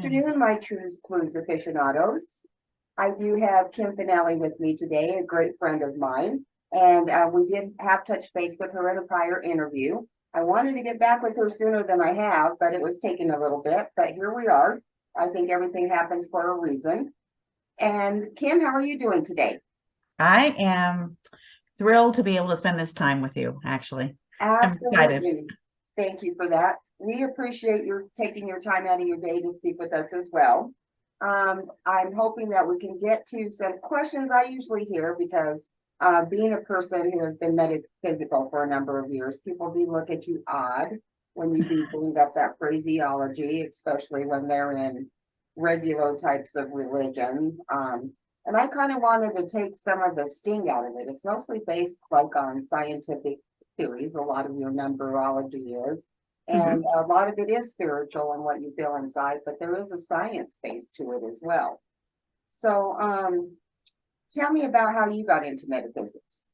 afternoon, my Trues Clues aficionados. I do have Kim Finelli with me today, a great friend of mine, and we did have touch base with her in a prior interview. I wanted to get back with her sooner than I have, but it was taking a little bit, but here we are. I think everything happens for a reason. And Kim, how are you doing today? I am thrilled to be able to spend this time with you, actually. I'm excited. Absolutely. Thank you for that. We appreciate your taking your time out of your day to speak with us as well. I'm hoping that we can get to some questions I usually hear because being a person who has been metaphysical for a number of years, people do look at you odd when you do bring up that phraseology, especially when they're in regular types of religion. And I kind of wanted to take some of the sting out of it. It's mostly based like on scientific theories. A lot of your numerology is, Mhm. and a lot of it is spiritual and what you feel inside, but there is a science base to it as well. So, tell me about how you got into metaphysics.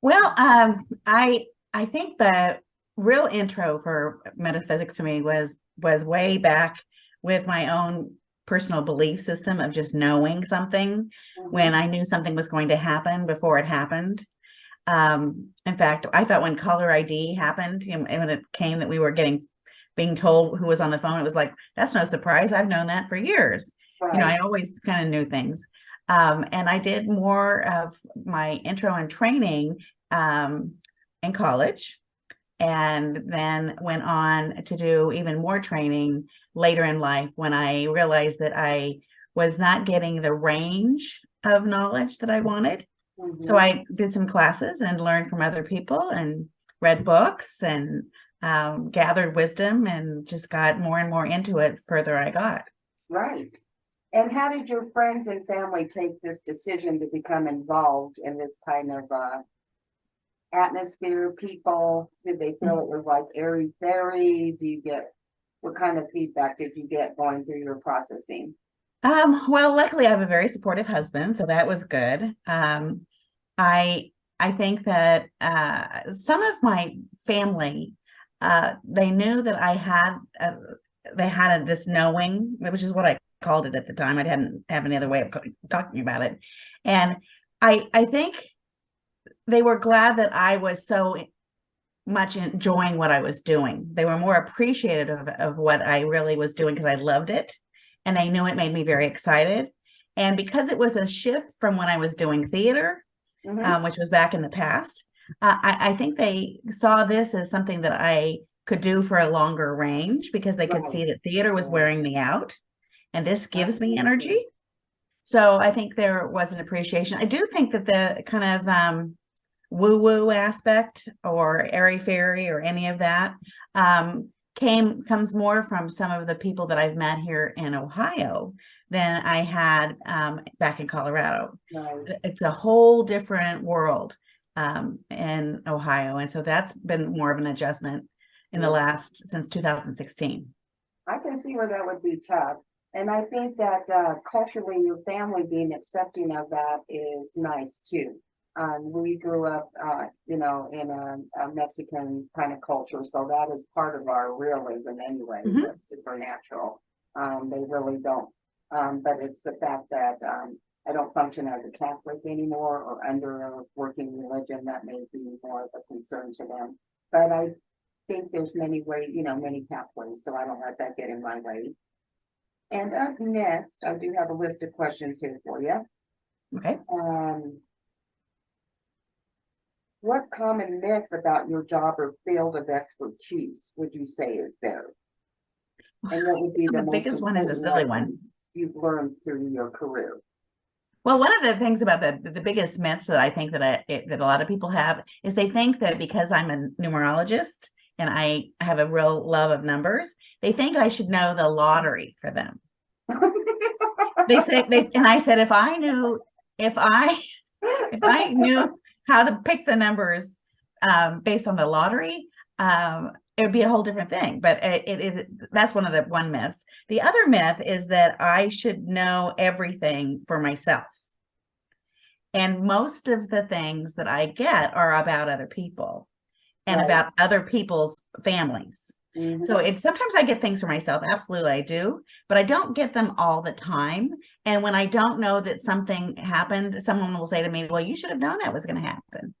Well, I think the real intro for metaphysics to me was way back with my own personal belief system of just knowing something when Mhm. I knew something was going to happen before it happened. In fact, I thought when caller ID happened, and when it came that we were being told who was on the phone, it was like, that's no surprise. I've known that for years. Right. I always kind of knew things. And I did more of my intro and training in college, and then went on to do even more training later in life when I realized that I was not getting the range of knowledge that I wanted. So Mhm. I did some classes and learned from other people and read books and gathered wisdom and just got more and more into it further I got. Right. And how did your friends and family take this decision to become involved in this kind of atmosphere, people? Did they feel it was like airy fairy? What kind of feedback did you get going through your processing? Well, luckily I have a very supportive husband, so that was good. I I think that some of my family, they knew that they had this knowing, which is what I called it at the time. I didn't have any other way of talking about it, and I think they were glad that I was so much enjoying what I was doing. They were more appreciative of what I really was doing because I loved it, and they knew it made me very excited. And because it was a shift from when I was doing theater, Hmm. which was back in the past. I think they saw this as something that I could do for a longer range because they could Right. see that theater was Right. wearing me out and this gives me Absolutely. energy. So I think there was an appreciation. I do think that the kind of woo woo aspect or airy fairy or any of that comes more from some of the people that I've met here in Ohio than I had back in Colorado. Right. It's a whole different world in Ohio, and so that's been more of an adjustment in the Yeah. last since 2016. I can see where that would be tough. And I think that culturally, your family being accepting of that is nice too. We grew up, in a Mexican kind of culture, so that is part of our realism anyway, Mhm. the supernatural. They really don't. But it's the fact that I don't function as a Catholic anymore or under a working religion that may be more of a concern to them. But I think there's many ways, many pathways, so I don't let that get in my way. And up next, I do have a list of questions here for you. Okay. Um, what common myth about your job or field of expertise would you say is there? And what would be So the the most biggest one is a important silly one. lesson you've learned through your career? Well, one of the things about the biggest myths that I think that a lot of people have is they think that because I'm a numerologist and I have a real love of numbers, they think I should know the lottery for them. They say and I said if I if I knew how to pick the numbers based on the lottery, it would be a whole different thing. But that's one myth. The other myth is that I should know everything for myself. And most of the things that I get are about other people and Right. about other people's families. So it's sometimes I get things for myself. Absolutely, I do, but I don't get them all the time. And when I don't know that something happened, someone will say to me, well, you should have known that was going to happen.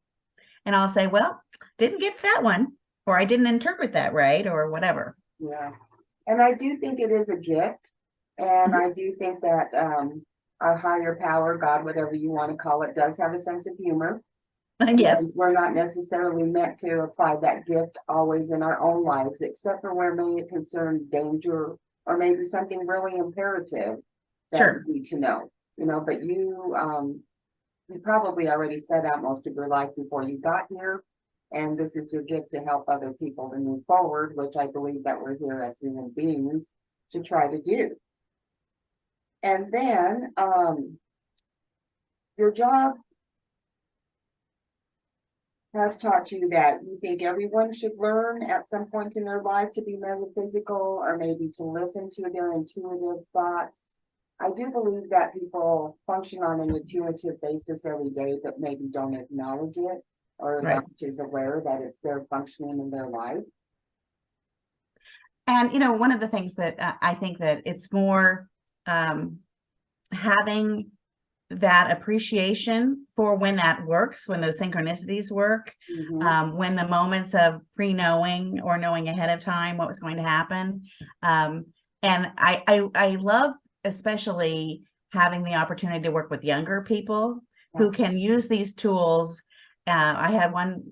And I'll say, well, didn't get that one, or I didn't interpret that right, or whatever. Yeah. And I do think it is a gift. And I do think that our higher power, God, whatever you want to call it, does have a sense of humor. Yes. And we're not necessarily meant to apply that gift always in our own lives, except for where may it concern danger or maybe something really imperative that Sure. we need to know. But you probably already set out most of your life before you got here. And this is your gift to help other people to move forward, which I believe that we're here as human beings to try to do. And then your job has taught you that you think everyone should learn at some point in their life to be metaphysical, or maybe to listen to their intuitive thoughts. I do believe that people function on an intuitive basis every day, but maybe don't acknowledge it, or is not as aware that it's their functioning in their life. And, one of the things that I think that it's more having that appreciation for when that works, when those synchronicities work, when the moments of pre-knowing or knowing ahead of time what was going to happen. And I love especially having the opportunity to work with younger people who can use these tools. I had one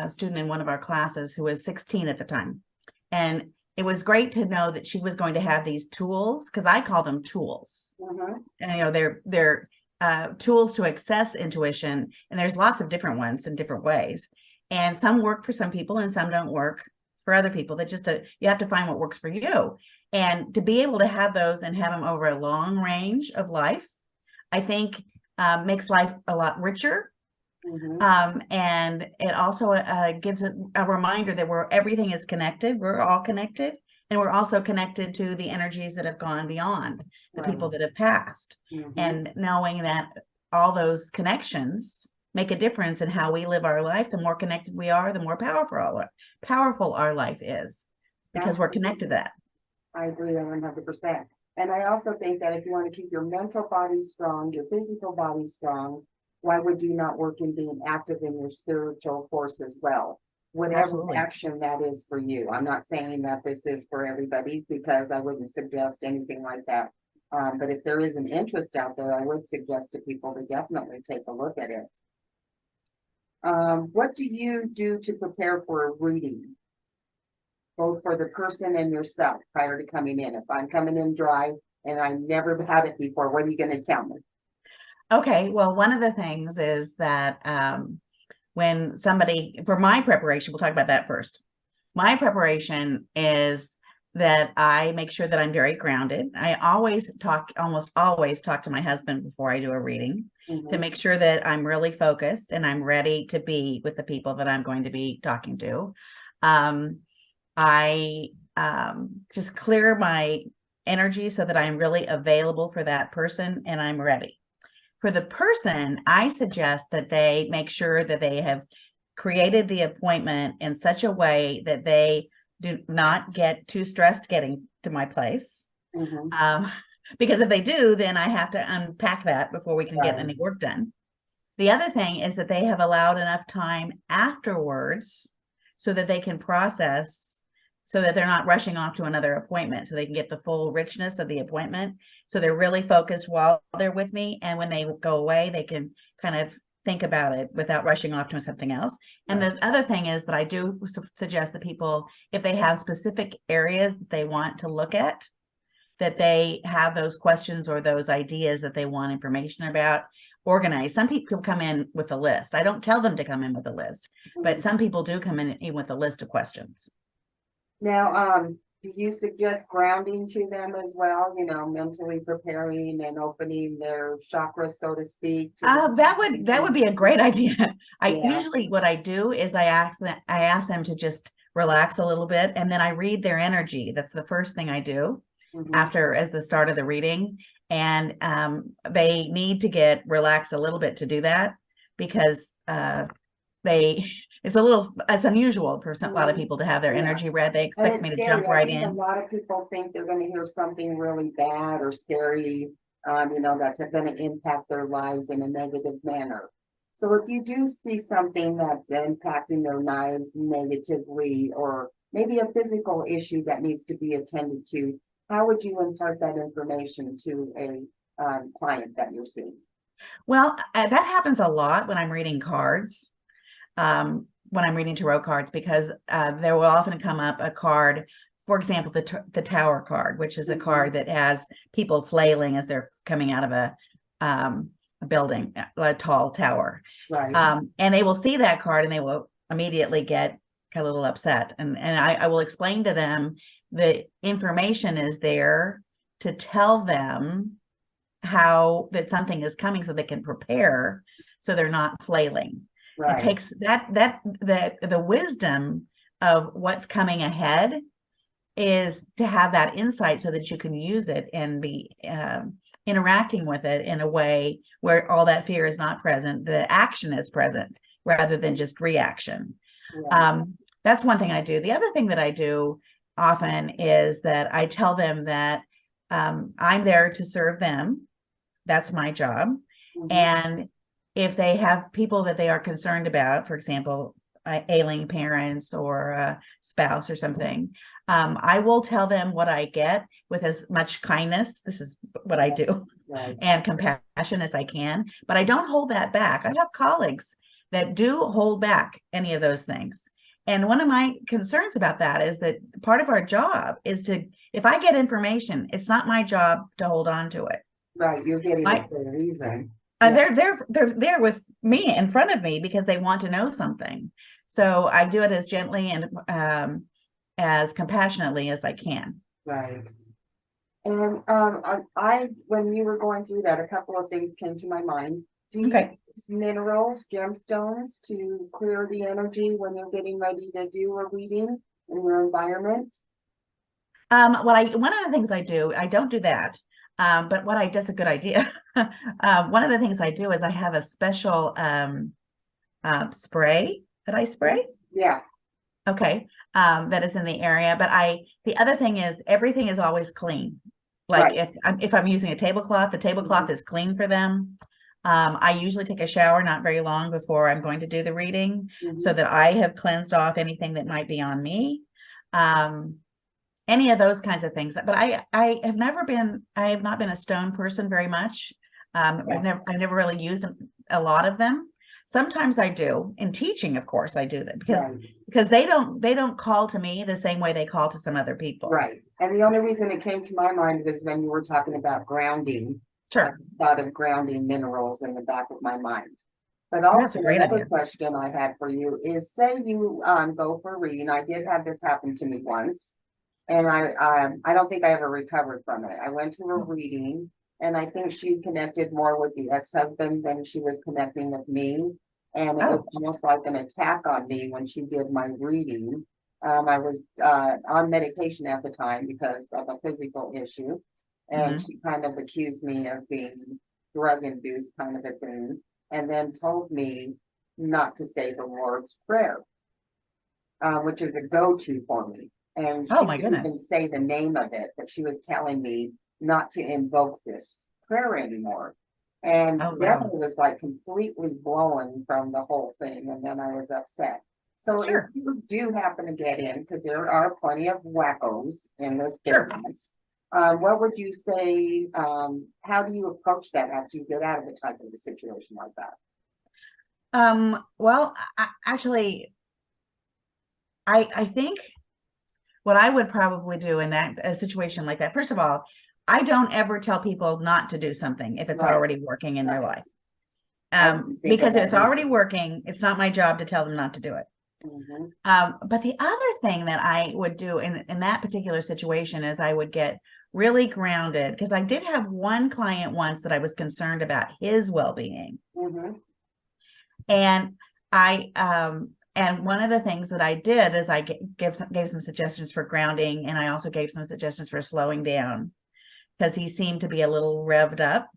student in one of our classes who was 16 at the time. And it was great to know that she was going to have these tools, because I call them tools. And, they're tools to access intuition. And there's lots of different ones in different ways. And some work for some people and some don't work for other people. That just, you have to find what works for you. And to be able to have those and have them over a long range of life, I think makes life a lot richer. And it also gives a reminder that everything is connected. We're all connected. And we're also connected to the energies that have gone beyond, the people that have passed. And knowing that all those connections make a difference in how we live our life. The more connected we are, the more powerful our life is, because we're connected to that. I agree 100%. And I also think that if you want to keep your mental body strong, your physical body strong, why would you not work in being active in your spiritual force as well? Whatever action that is for you. I'm not saying that this is for everybody, because I wouldn't suggest anything like that. But if there is an interest out there, I would suggest to people to definitely take a look at it. What do you do to prepare for a reading, both for the person and yourself prior to coming in? If I'm coming in dry and I've never had it before, what are you going to tell me? Okay, well, one of the things is that when somebody, for my preparation, we'll talk about that first. My preparation is that I make sure that I'm very grounded. I almost always talk to my husband before I do a reading to make sure that I'm really focused and I'm ready to be with the people that I'm going to be talking to. I just clear my energy so that I'm really available for that person and I'm ready. For the person, I suggest that they make sure that they have created the appointment in such a way that they do not get too stressed getting to my place. Because if they do, then I have to unpack that before we can get any work done. The other thing is that they have allowed enough time afterwards so that they can process, so that they're not rushing off to another appointment, so they can get the full richness of the appointment. So they're really focused while they're with me. And when they go away, they can kind of think about it without rushing off to something else. And the other thing is that I do suggest that people, if they have specific areas that they want to look at, that they have those questions or those ideas that they want information about organized. Some people come in with a list. I don't tell them to come in with a list, but some people do come in with a list of questions. Now, do you suggest grounding to them as well? Mentally preparing and opening their chakras, so to speak. That would be a great idea. Usually what I do is I ask them to just relax a little bit, and then I read their energy. That's the first thing I do as the start of the reading. And they need to get relaxed a little bit to do that, because it's unusual for a lot of people to have their Yeah. energy read. They And expect me it's to scary. jump I right think a in. lot of people think they're gonna hear something really bad or scary, that's gonna impact their lives in a negative manner. So if you do see something that's impacting their lives negatively, or maybe a physical issue that needs to be attended to, how would you impart that information to a client that you're seeing? Well, that happens a lot when I'm reading cards. When I'm reading tarot cards, because there will often come up a card, for example, the Tower card, which is a card that has people flailing as they're coming out of a building, a tall tower. Right. And they will see that card and they will immediately get a little upset. And I will explain to them the information is there to tell them how that something is coming so they can prepare so they're not flailing. It Right. takes the wisdom of what's coming ahead is to have that insight so that you can use it and be interacting with it in a way where all that fear is not present. The action is present rather than just reaction. Right. That's one thing I do. The other thing that I do often is that I tell them that I'm there to serve them. That's my job. Mhm. And if they have people that they are concerned about, for example, ailing parents or a spouse or something, I will tell them what I get with as much kindness. This is what I do. Right. And compassion as I can, but I don't hold that back. I have colleagues that do hold back any of those things. And one of my concerns about that is that part of our job is to, if I get information, it's not my job to hold on to it. Right. You're getting it for a reason. They're there with me in front of me because they want to know something. So I do it as gently and as compassionately as I can. Right. And when you were going through that, a couple of things came to my mind. Do you use minerals, gemstones to clear the energy when you're getting ready to do a reading in your environment? One of the things I do, I don't do that. But that's a good idea. One of the things I do is I have a special spray that I spray. Yeah. Okay. That is in the area. But the other thing is everything is always clean. Like if I'm using a tablecloth, the tablecloth is clean for them. I usually take a shower not very long before I'm going to do the reading so that I have cleansed off anything that might be on me. Any of those kinds of things. But I have not been a stone person very much. I've never really used a lot of them. Sometimes I do. In teaching, of course, I do that because they don't call to me the same way they call to some other people. Right. And the only reason it came to my mind was when you were talking about grounding. Sure. I thought of grounding minerals in the back of my mind. But also another question I had for you is, say you go for a reading. I did have this happen to me once. And I don't think I ever recovered from it. I went to a reading and I think she connected more with the ex-husband than she was connecting with me. And it was almost like an attack on me when she did my reading. I was on medication at the time because of a physical issue. And she kind of accused me of being drug induced kind of a thing. And then told me not to say the Lord's Prayer, which is a go-to for me. And she didn't even say the name of it, but she was telling me not to invoke this prayer anymore. And then I was like completely blown from the whole thing. And then I was upset. So if you do happen to get in, because there are plenty of wackos in this business, what would you say, how do you approach that after you get out of a type of a situation like that? Well, I think what I would probably do in a situation like that, first of all, I don't ever tell people not to do something if it's already working in their life. Because if it's already working, it's not my job to tell them not to do it. But the other thing that I would do in that particular situation is I would get really grounded, because I did have one client once that I was concerned about his well-being. And and one of the things that I did is I gave some suggestions for grounding, and I also gave some suggestions for slowing down because he seemed to be a little revved up.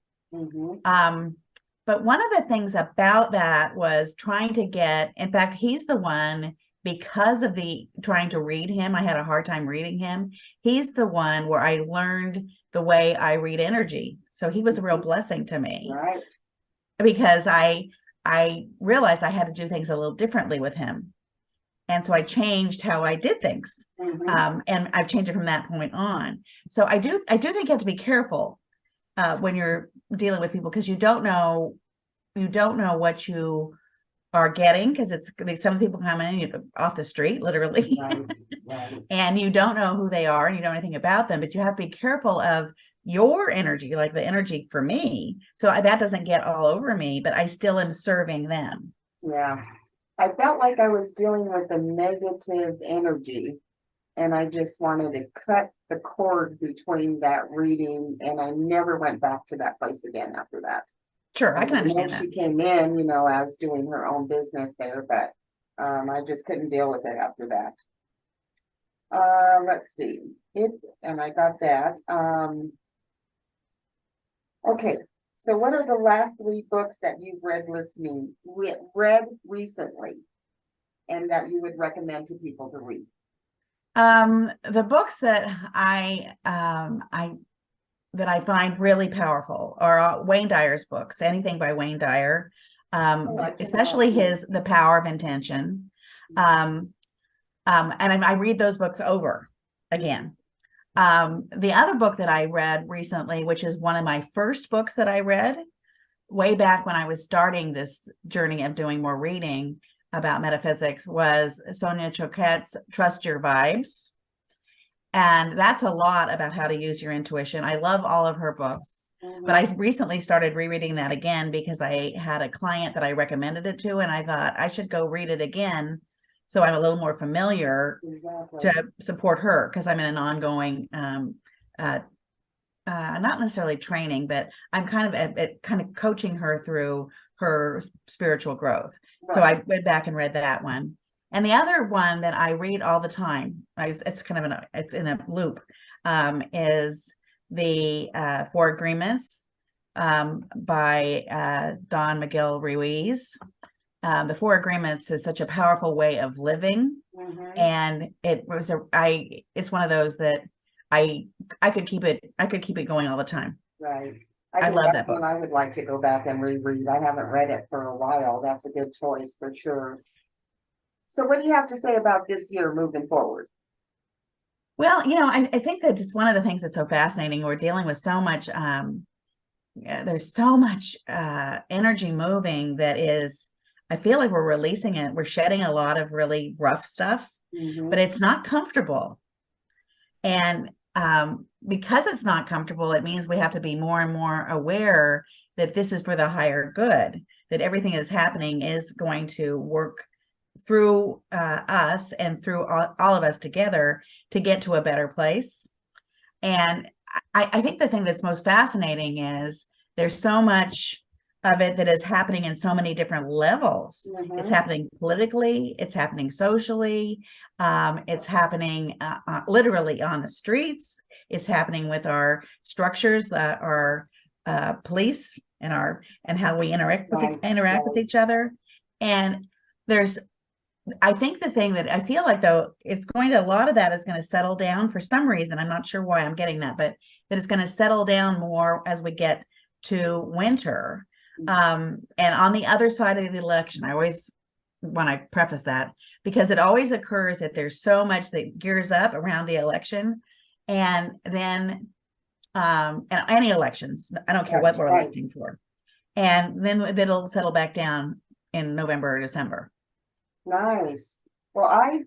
But one of the things about that was trying to get, in fact, he's the one, because of the trying to read him, I had a hard time reading him. He's the one where I learned the way I read energy. So he was a real blessing to me. Right. Because I realized I had to do things a little differently with him. And so I changed how I did things. And I've changed it from that point on. So I do think you have to be careful when you're dealing with people, because you don't know what you are getting, because some people come in off the street, literally. Right. And you don't know who they are and you don't know anything about them, but you have to be careful of your energy, like the energy for me, so that doesn't get all over me, but I still am serving them. Yeah. I felt like I was dealing with a negative energy, and I just wanted to cut the cord between that reading, and I never went back to that place again after that. Sure, I can understand that. She came in, you know, as doing her own business there, but I just couldn't deal with it after that. Let's see. And I got that. Okay. So what are the last 3 books that you've read recently and that you would recommend to people to read? The books that I find really powerful are Wayne Dyer's books, anything by Wayne Dyer, especially The Power of Intention. And I read those books over again. The other book that I read recently, which is one of my first books that I read way back when I was starting this journey of doing more reading about metaphysics, was Sonia Choquette's Trust Your Vibes. And that's a lot about how to use your intuition. I love all of her books, but I recently started rereading that again because I had a client that I recommended it to, and I thought I should go read it again so I'm a little more familiar to support her, because I'm in an ongoing, not necessarily training, but I'm kind of coaching her through her spiritual growth. Right. So I went back and read that one. And the other one that I read all the time, it's kind of it's in a loop, is the 4 Agreements by Don Miguel Ruiz. The 4 Agreements is such a powerful way of living, and it's one of those that I could keep it going all the time. Right. I love that book. I would like to go back and reread. I haven't read it for a while. That's a good choice for sure. So what do you have to say about this year moving forward? Well, I think that it's one of the things that's so fascinating. We're dealing with so much, there's so much energy moving that is, I feel like we're releasing it. We're shedding a lot of really rough stuff, but it's not comfortable. And because it's not comfortable, it means we have to be more and more aware that this is for the higher good, that everything that's happening is going to work through us and through all of us together to get to a better place. And I think the thing that's most fascinating is there's so much of it that is happening in so many different levels. It's happening politically, it's happening socially, it's happening literally on the streets, it's happening with our structures, our police and how we interact with each other. And I think the thing that I feel like, though, a lot of that is going to settle down for some reason. I'm not sure why I'm getting that, but that it's going to settle down more as we get to winter. And on the other side of the election, I always want to preface that, because it always occurs that there's so much that gears up around the election. And then, and any elections, I don't care what we're electing for. And then it'll settle back down in November or December. Nice. Well, I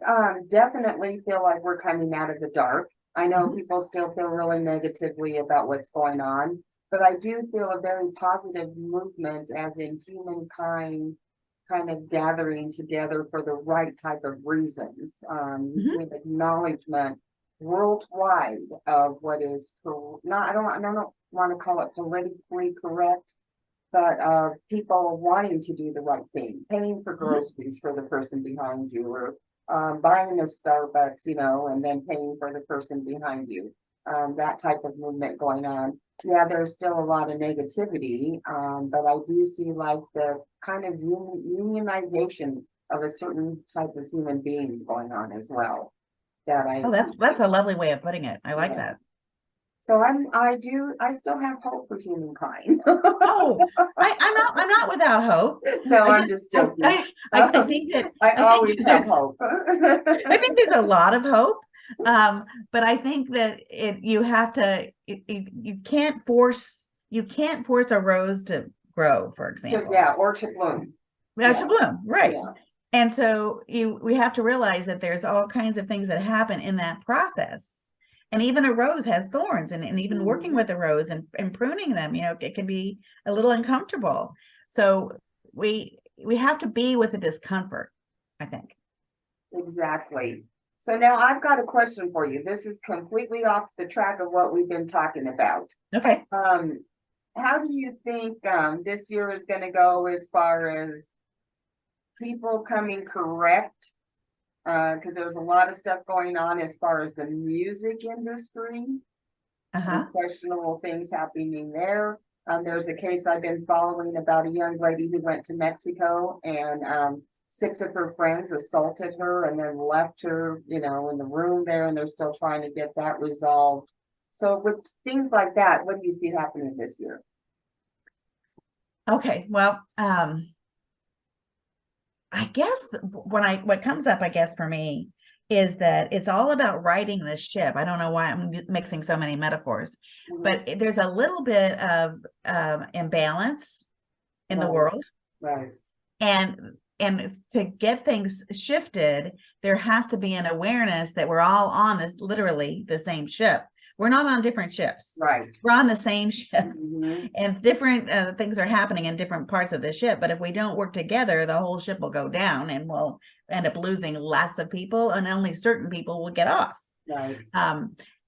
definitely feel like we're coming out of the dark. I know people still feel really negatively about what's going on, but I do feel a very positive movement, as in humankind kind of gathering together for the right type of reasons. You see an acknowledgement worldwide of what is I don't want to call it politically correct, but people wanting to do the right thing, paying for groceries for the person behind you, or buying a Starbucks, and then paying for the person behind you. That type of movement going on. yeah, there's still a lot of negativity, but I do see like the kind of unionization of a certain type of human beings going on as well. That Oh, that's a lovely way of putting it. I like Yeah. that. So I still have hope for humankind. Oh, I'm not without hope. No, I I'm just, just joking. I think that, I I think always that have there's, hope. I think there's a lot of hope. But I think that you have to, you can't force a rose to grow, for example. Yeah, or to bloom. To bloom, right. Yeah. And so we have to realize that there's all kinds of things that happen in that process. And even a rose has thorns, and even working with a rose and pruning them, it can be a little uncomfortable. So we have to be with the discomfort, I think. Exactly. So now I've got a question for you. This is completely off the track of what we've been talking about. Okay. How do you think this year is going to go as far as people coming correct? Because there's a lot of stuff going on as far as the music industry. Uh-huh. Questionable things happening there. There's a case I've been following about a young lady who went to Mexico, and 6 of her friends assaulted her and then left her, in the room there, and they're still trying to get that resolved. So with things like that, what do you see happening this year? Okay, well, I guess what comes up, I guess, for me is that it's all about righting the ship. I don't know why I'm mixing so many metaphors, but there's a little bit of imbalance in the world. Right. And to get things shifted, there has to be an awareness that we're all on literally the same ship. We're not on different ships. Right. We're on the same ship, and different things are happening in different parts of the ship. But if we don't work together, the whole ship will go down, and we'll end up losing lots of people, and only certain people will get off. Right.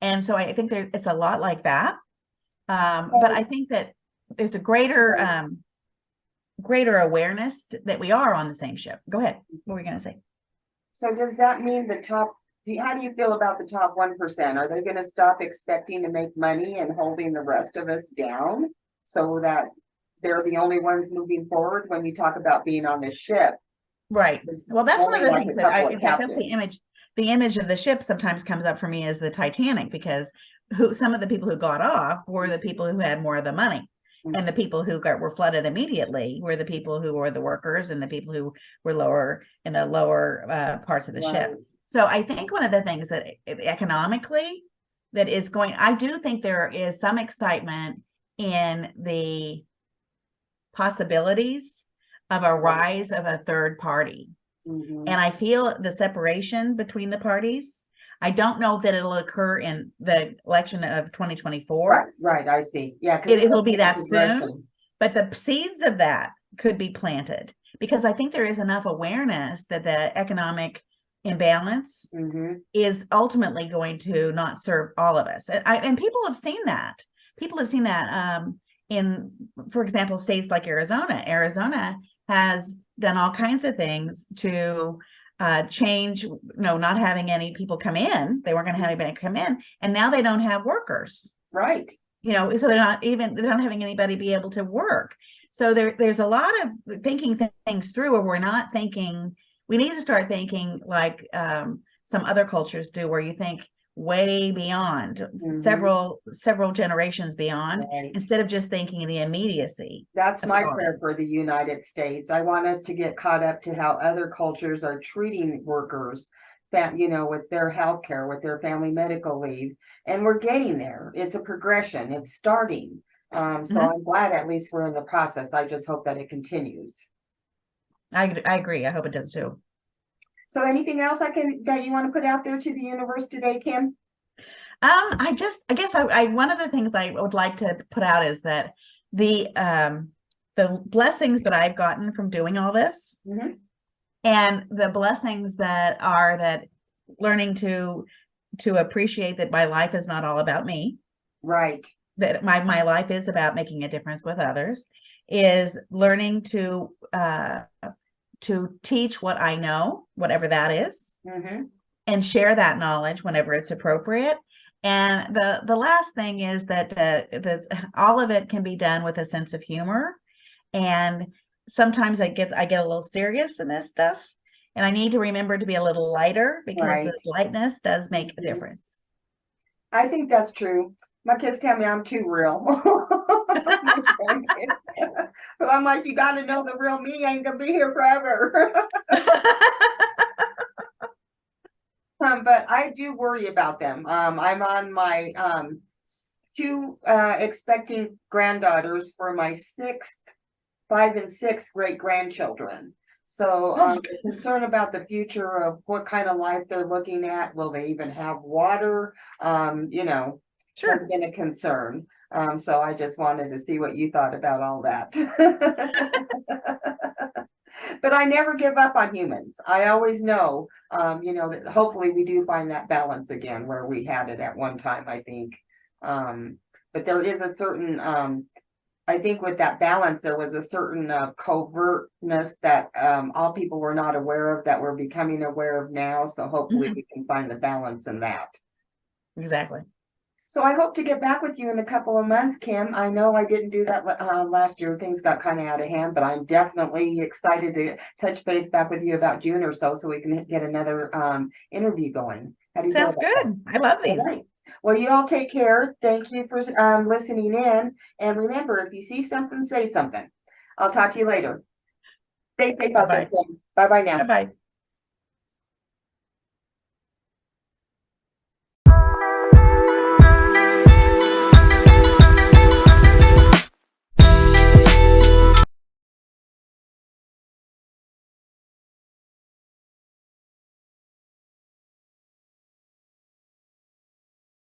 And so I think it's a lot like that. But I think that there's a greater awareness that we are on the same ship. Go ahead. What were you going to say? So does that mean how do you feel about the top 1%? Are they going to stop expecting to make money and holding the rest of us down so that they're the only ones moving forward when you talk about being on this ship? Right. Well, that's one of the things that in fact, that's the image of the ship sometimes comes up for me as the Titanic, because some of the people who got off were the people who had more of the money. And the people who were flooded immediately were the people who were the workers and the people who were in the lower parts of the ship. So I think one of the things that economically that is I do think there is some excitement in the possibilities of a rise of a third party. And I feel the separation between the parties. I don't know that it'll occur in the election of 2024. Right. I see. Yeah. It will be that soon, but the seeds of that could be planted, because I think there is enough awareness that the economic imbalance is ultimately going to not serve all of us. And people have seen that. People have seen that in, for example, states like Arizona. Arizona has done all kinds of things to change, not having any people come in. They weren't going to have anybody come in, and now they don't have workers. Right. So they're not having anybody be able to work. So there's a lot of thinking things through where we're not thinking. We need to start thinking like some other cultures do, where you think way beyond, several generations beyond, instead of just thinking the immediacy. That's my prayer for the United States. I want us to get caught up to how other cultures are treating workers, with their health care, with their family medical leave. And we're getting there. It's a progression. It's starting. So I'm glad at least we're in the process. I just hope that it continues. I agree. I hope it does too. So anything else that you want to put out there to the universe today, Kim? I guess one of the things I would like to put out is that the blessings that I've gotten from doing all this, and the blessings that learning to appreciate that my life is not all about me. Right. That my life is about making a difference with others, is learning to teach what I know, whatever that is, and share that knowledge whenever it's appropriate, And the last thing is that all of it can be done with a sense of humor. And sometimes I get a little serious in this stuff, and I need to remember to be a little lighter because Right. the lightness does make a Mhm. difference. I think that's true. My kids tell me I'm too real. But I'm like, you got to know the real me ain't gonna be here forever. But I do worry about them. I'm on my two expecting granddaughters for my 5 and 6 great grandchildren. So Oh my I'm goodness. concerned about the future of what kind of life they're looking at. Will they even have water? You know, has Sure. been a concern. So I just wanted to see what you thought about all that. But I never give up on humans. I always know, that hopefully we do find that balance again where we had it at one time, I think. But there is a certain, I think with that balance, there was a certain covertness that all people were not aware of that we're becoming aware of now. So hopefully Mhm. we can find the balance in that. Exactly. So I hope to get back with you in a couple of months, Kim. I know I didn't do that last year. Things got kind of out of hand, but I'm definitely excited to touch base back with you about June or so we can get another interview going. How do you feel Sounds about that? good. I love All these. right. Well, you all take care. Thank you for listening in. And remember, if you see something, say something. I'll talk to you later. Stay safe out there, Bye-bye. Kim. Bye bye now. Bye-bye.